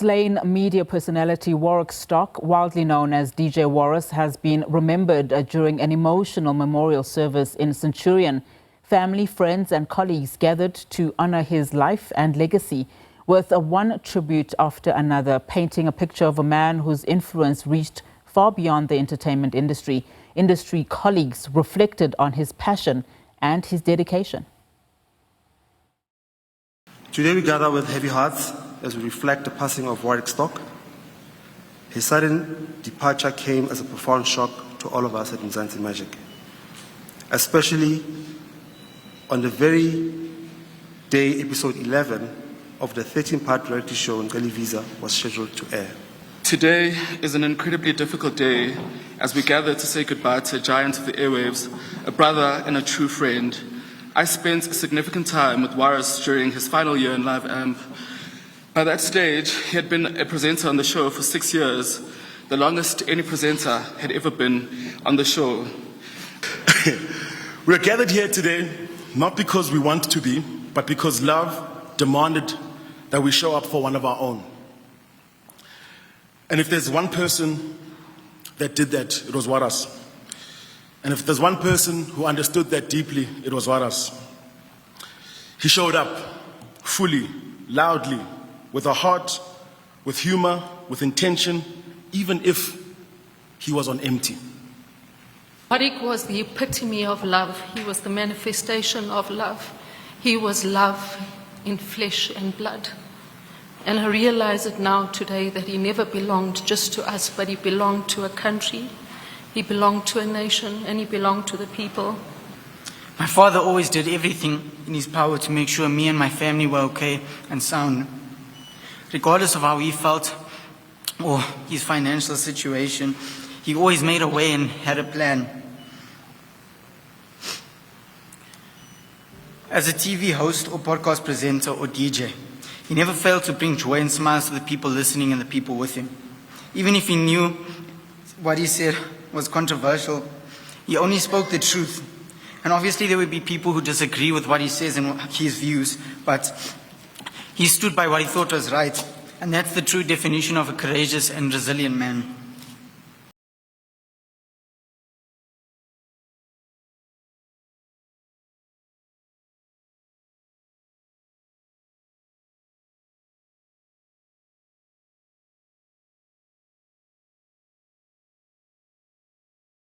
Slain media personality Warrick Stock, widely known as DJ Warras, has been remembered during an emotional memorial service in Centurion. Family, friends and colleagues gathered to honour his life and legacy, with one tribute after another, painting a picture of a man whose influence reached far beyond the entertainment industry. Industry colleagues reflected on his passion and his dedication. Today we gather with heavy hearts as we reflect the passing of Warrick Stock. His sudden departure came as a profound shock to all of us at Mzansi Magic, especially on the very day episode 11 of the 13-part reality show Ngeli Visa was scheduled to air. Today is an incredibly difficult day as we gather to say goodbye to a giant of the airwaves, a brother and a true friend. I spent significant time with Warras during his final year in Live Amp. By that stage, he had been a presenter on the show for 6 years, the longest any presenter had ever been on the show. We are gathered here today not because we want to be, but because love demanded that we show up for one of our own. And if there's one person that did that, it was Warras. And if there's one person who understood that deeply, it was Warras. He showed up fully, loudly, with a heart, with humor, with intention, even if he was on empty. Warrick was the epitome of love. He was the manifestation of love. He was love in flesh and blood. And I realize it now today that he never belonged just to us, but he belonged to a country, he belonged to a nation, and he belonged to the people. My father always did everything in his power to make sure me and my family were okay and sound. Regardless of how he felt or his financial situation, he always made a way and had a plan. As a TV host or podcast presenter or DJ, he never failed to bring joy and smiles to the people listening and the people with him. Even if he knew what he said was controversial, he only spoke the truth. And obviously there would be people who disagree with what he says and his views, but he stood by what he thought was right. And that's the true definition of a courageous and resilient man.